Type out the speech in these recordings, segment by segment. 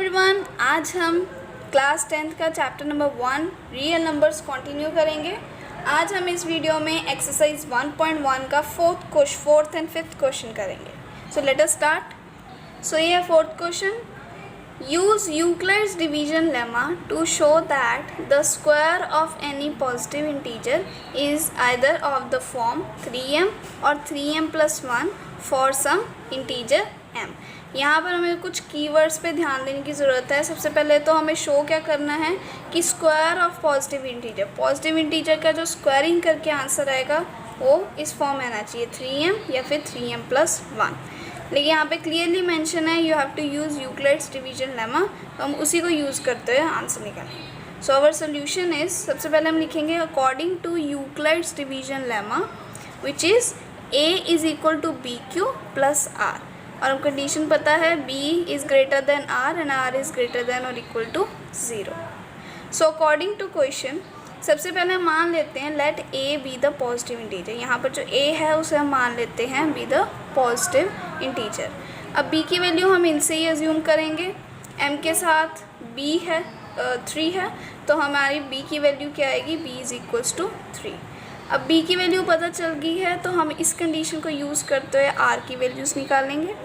Everyone, आज हम class 10th का chapter number 1 real numbers continue करेंगे। आज हम इस वीडियो में एक्सरसाइज 1.1 का फोर्थ एंड फिफ्थ क्वेश्चन करेंगे। So let us start. So ये fourth question, use Euclid's division lemma to show that the square of any positive integer is either of the form 3m और 3m+1 for some integer m। यहाँ पर हमें कुछ keywords पे ध्यान देने की ज़रूरत है। सबसे पहले तो हमें शो क्या करना है कि स्क्वायर ऑफ पॉजिटिव इंटीजर का जो स्क्वायरिंग करके आंसर आएगा वो इस फॉर्म में आना चाहिए 3m या फिर 3m+1। लेकिन यहाँ पे क्लियरली मेंशन है you have to use Euclid's division lemma, तो हम उसी को यूज़ करते हुए आंसर निकालेंगे। सो आवर सोल्यूशन इज, सबसे पहले हम लिखेंगे according to Euclid's division lemma which is a is equal to BQ plus R, और हम कंडीशन पता है b is greater than r and r is greater than और equal to 0। So according to question, सबसे पहले हम मान लेते हैं let a be the positive integer. यहाँ पर जो a है उसे हम मान लेते हैं बी द पॉजिटिव इंटीजर। अब b की वैल्यू हम इनसे ही अज्यूम करेंगे। m के साथ b है 3 है, तो हमारी b की वैल्यू क्या आएगी, b इज़ इक्वल्स टू 3। अब b की वैल्यू पता चल गई है, तो हम इस कंडीशन को यूज़ करते हुए r की वैल्यूज़ निकालेंगे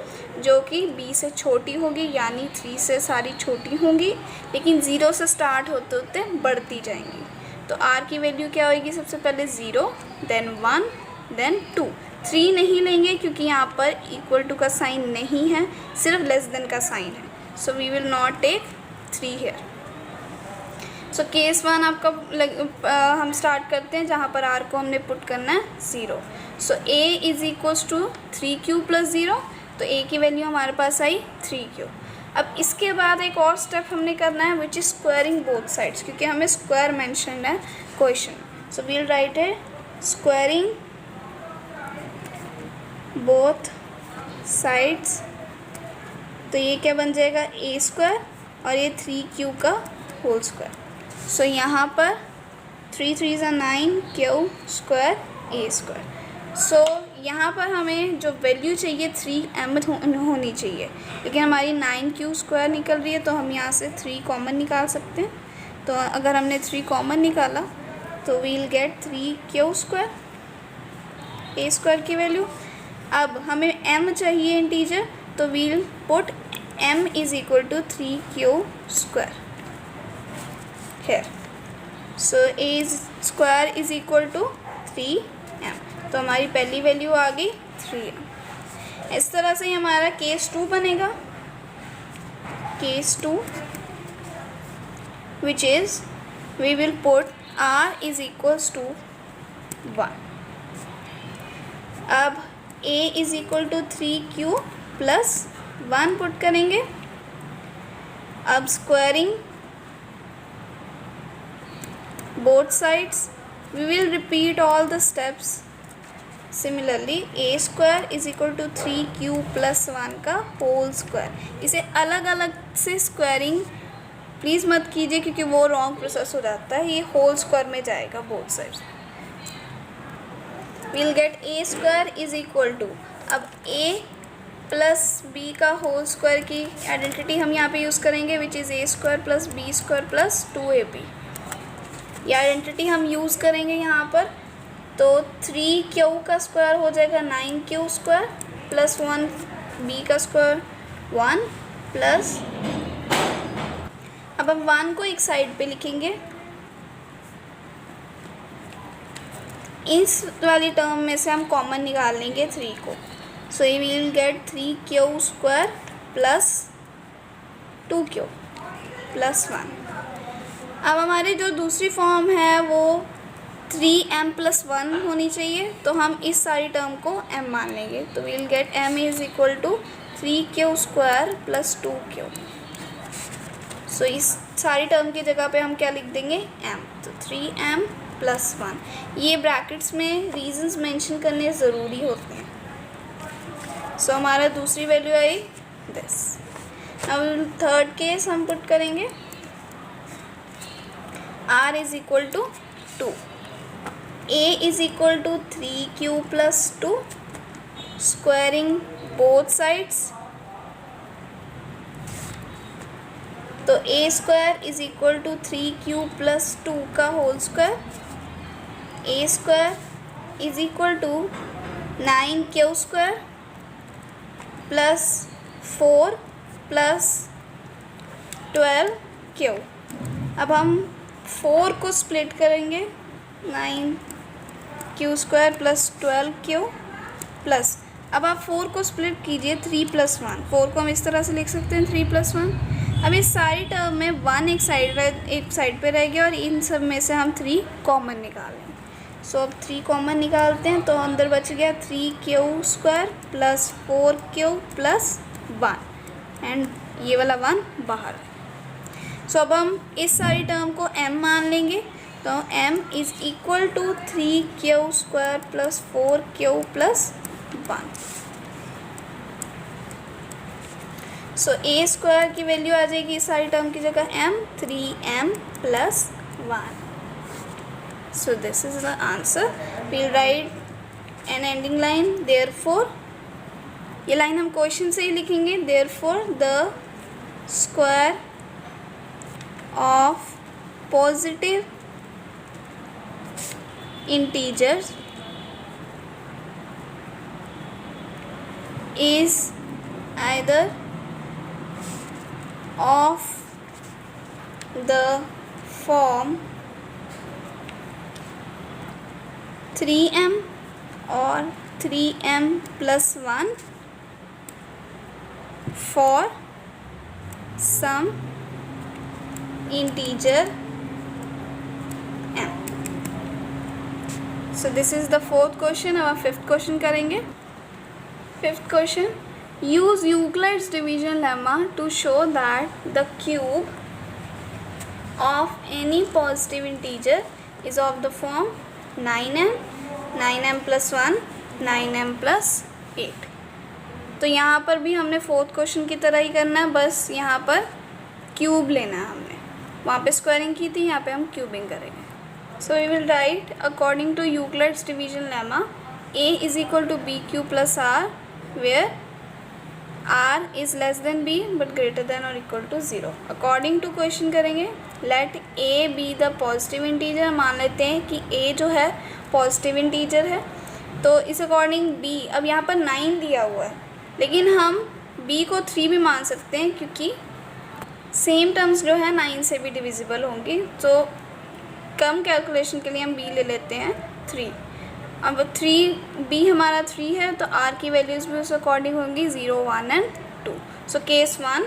जो कि b से छोटी होगी, यानी 3 से सारी छोटी होंगी, लेकिन 0 से स्टार्ट होते होते बढ़ती जाएंगी। तो r की वैल्यू क्या होगी, सबसे पहले 0 देन 1 देन 2। 3 नहीं लेंगे क्योंकि यहाँ पर इक्वल टू का साइन नहीं है, सिर्फ लेस देन का साइन है। So we will not take 3 here. So case 1 आपका हम स्टार्ट करते हैं जहाँ पर r को हमने पुट करना है 0। So a is equals to 3q plus 0, तो a की वैल्यू हमारे पास आई 3q। अब इसके बाद एक और स्टेप हमने करना है which is squaring both sides, क्योंकि हमें स्क्वायर मेंशन्ड है क्वेश्चन। सो वील राइट है स्क्वायरिंग बोथ साइड्स, तो ये क्या बन जाएगा a² और ये 3q का होल स्क्वायर। सो यहाँ पर 3 3 9 q² a²। सो यहाँ पर हमें जो वैल्यू चाहिए 3m होनी चाहिए, क्योंकि हमारी 9q² निकल रही है, तो हम यहाँ से 3 कॉमन निकाल सकते हैं। तो अगर हमने 3 कॉमन निकाला तो वील गेट 3q² a² की वैल्यू। अब हमें m चाहिए इंटीजर, तो we'll put m is equal to 3q² here. So a² is equal to 3m, तो हमारी पहली वैल्यू आ गई 3m। इस तरह से ही हमारा केस 2 बनेगा, case 2 which is we will put r is equals to 1। अब a is equal to 3q plus 1 put करेंगे। अब squaring both sides, we will repeat all the steps. Similarly a² is equal to 3q plus 1 का whole square. इसे अलग अलग से squaring please मत कीजिए क्योंकि वो रॉन्ग प्रोसेस हो जाता है, ये होल स्क्वायर में जाएगा both sides. we'll get a² is equal to, अब a प्लस b का होल स्क्वायर की आइडेंटिटी हम यहाँ पे यूज़ करेंगे which is a² plus b² plus 2ab। ये आइडेंटिटी हम यूज़ करेंगे यहाँ पर, तो 3q का स्क्वायर हो जाएगा 9q² प्लस 1 b का स्क्वायर 1 प्लस, अब हम 1 को एक साइड पे लिखेंगे, इस वाली टर्म में से हम कॉमन निकाल लेंगे 3 को। So we will get 3q² plus 2q plus 1। अब हमारी जो दूसरी फॉर्म है वो 3m+1 होनी चाहिए, तो हम इस सारी टर्म को m मान लेंगे, तो we'll get m is equal to 3q² plus 2q। So इस सारी टर्म की जगह पे हम क्या लिख देंगे m, तो 3m+1। ये ब्रैकेट्स में रीजंस मेंशन करने ज़रूरी होते हैं। सो हमारा दूसरी वैल्यू आई दिस। अब थर्ड केस हम पुट करेंगे, r is equal to 2, a is equal to 3q plus 2, squaring both sides तो a square is equal to 3q plus 2 का whole square, a square is equal to 9q square plus 4 plus 12q। अब हम 4 को split करेंगे, 9q square plus 12q plus, अब आप 4 को split कीजिए 3 + 1, 4 को हम इस तरह से लिख सकते हैं 3 + 1। अब इस सारी टर्म में 1 एक साइड पे रह गया और इन सब में से हम 3 कॉमन निकालें। सो अब 3 कॉमन निकालते हैं तो अंदर बच गया 3q square plus 4q plus 1 and ये वाला 1 बाहर है। सो अब हम इस सारी टर्म को m मान लेंगे, तो m is equal to 3q square plus 4q plus 1। So a square की वैल्यू आ जाएगी इस सारी टर्म की जगह m, 3m plus 1। So this is the answer. We'll write an ending line, therefore, ये लाइन हम क्वेश्चन से ही लिखेंगे, therefore the square of positive integers is either of the form 3m or 3m plus 1 for some integer m। So this is the fourth question। अब हम fifth question करेंगे। Fifth question, use Euclid's division lemma to show that the cube of any positive integer is of the form 9m, 9m plus 1, 9m plus 8। तो यहाँ पर भी हमने fourth question की तरह ही करना है, बस यहाँ पर क्यूब लेना है हमने, वहाँ पे स्क्वायरिंग की थी, यहाँ पे हम क्यूबिंग करेंगे। So we will write according to Euclid's division lemma, a is equal to bq plus r, where r is less than b but greater than or equal to 0। According to question करेंगे, let a be the positive integer। मान लेते हैं कि a जो है positive integer है, तो इस अकॉर्डिंग b, अब यहाँ पर 9 दिया हुआ है, लेकिन हम b को 3 भी मान सकते हैं क्योंकि सेम टर्म्स जो है 9 से भी डिविजिबल होंगी। तो कम कैलकुलेशन के लिए हम b ले लेते हैं 3। अब 3b हमारा 3 है तो r की वैल्यूज़ भी उस अकॉर्डिंग होंगी 0, 1 and 2। So case 1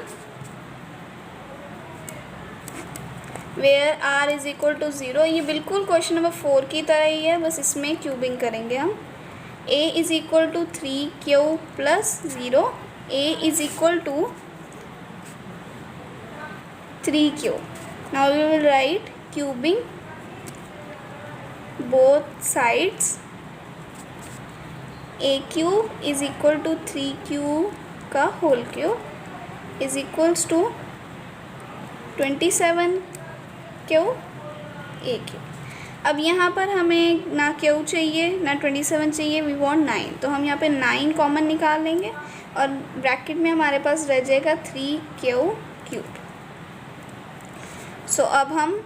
where r is equal to 0, ये बिल्कुल क्वेश्चन नंबर 4 की तरह ही है, बस इसमें क्यूबिंग करेंगे हम। a is equal to 3q plus 0, a is equal to 3q। Now we will write cubing both sides, a cube is equal to 3q का whole cube is equals to 27q a cube. अब यहाँ पर हमें ना q चाहिए ना 27 चाहिए, we want 9, तो हम यहाँ पे 9 कॉमन निकाल लेंगे और ब्रैकेट में हमारे पास रह जाएगा 3q क्यूब। सो अब हम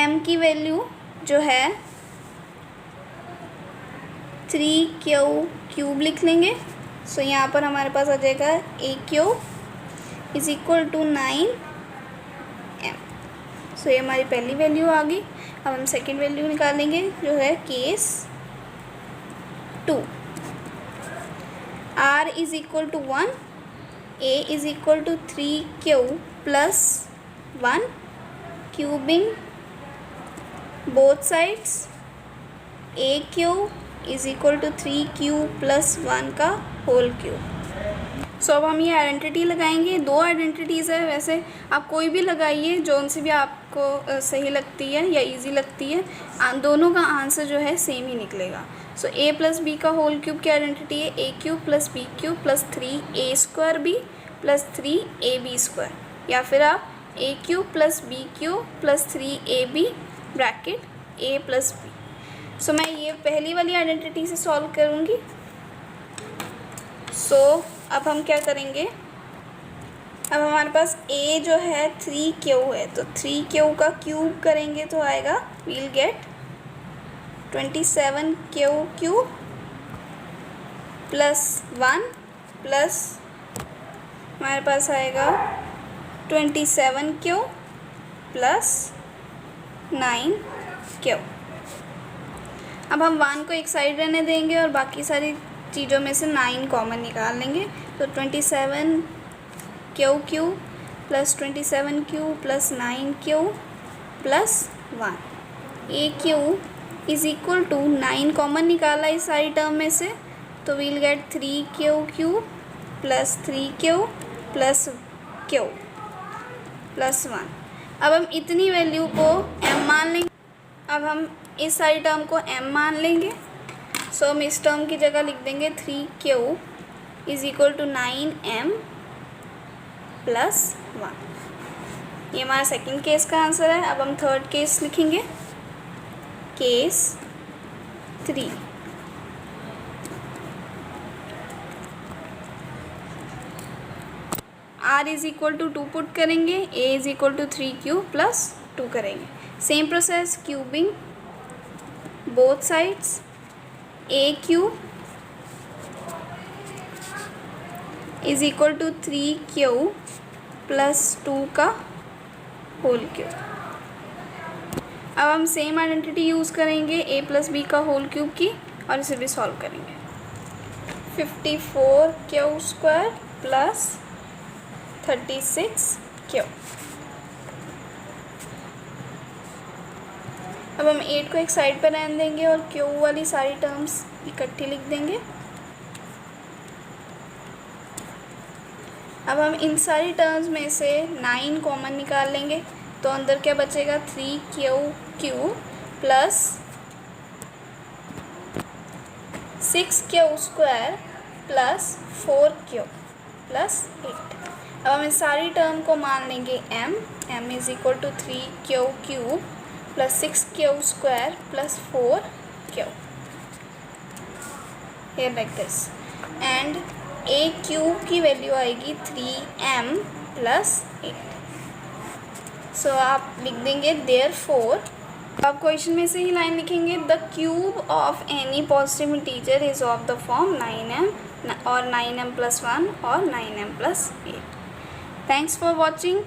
m की वैल्यू जो है 3q क्यूब लिख लेंगे। सो यहाँ पर हमारे पास आ जाएगा a cube is equal to 9m। So ये हमारी पहली वैल्यू आ गई। अब हम सेकेंड वैल्यू निकालेंगे जो है case 2, r is equal to 1, a is equal to 3q plus 1, cubing both sides, a cube is equal to 3q plus 1 का होल क्यूब। सो अब हम ये आइडेंटिटी लगाएंगे। 2 आइडेंटिटीज़ है, वैसे आप कोई भी लगाइए जो से भी आपको सही लगती है या इजी लगती है, दोनों का आंसर जो है सेम ही निकलेगा। सो a प्लस बी का होल क्यूब की आइडेंटिटी है a cube plus b cube plus 3a square b plus 3ab square, या फिर आप a cube plus b cube plus 3ab bracket a plus b. So मैं ये पहली वाली आइडेंटिटी से सॉल्व करूँगी। सो अब हम क्या करेंगे, अब हमारे पास a जो है 3q है, तो 3q का क्यूब करेंगे तो आएगा we'll get 27q cube plus 1 plus हमारे पास आएगा 27q प्लस 9q। अब हम 1 को एक साइड रहने देंगे और बाकी सारी चीज़ों में से 9 कॉमन निकाल लेंगे, तो 27q cube plus 27q plus 9q plus 1। A q is equal to 9 common निकाला इस सारी टर्म में से, तो we'll get 3q cube plus 3q plus q plus 1। अब हम इतनी वैल्यू को m मान लेंगे। अब हम इस सारी टर्म को m मान लेंगे, सो हम इस टर्म की जगह लिख देंगे 3q is equal to 9m plus 1। ये हमारा सेकंड केस का आंसर है। अब हम थर्ड केस लिखेंगे, case 3। r is equal to 2 put करेंगे, a is equal to 3q plus 2 करेंगे। Same process, cubing both sides, a cube is equal to 3q plus 2 का होल क्यूब। अब हम सेम आइडेंटिटी यूज़ करेंगे a plus b का whole cube की, और इसे भी सॉल्व करेंगे। 54q square plus 36q। अब हम 8 को एक साइड पर रहने देंगे और q वाली सारी टर्म्स इकट्ठी लिख देंगे। अब हम इन सारी टर्म्स में से 9 कॉमन निकाल लेंगे, तो अंदर क्या बचेगा 3q cube plus 6q square plus 4q plus 8। अब हम इस सारी टर्म को मान लेंगे m is equal to 3q cube plus 6q square plus 4q, here like this, and a cube की वैल्यू आएगी 3m प्लस 8। सो आप लिख देंगे देयरफॉर, आप क्वेश्चन में से ही लाइन लिखेंगे, the cube of any positive integer is of the form 9m और 9m प्लस 1 और 9m plus 8। Thanks for watching.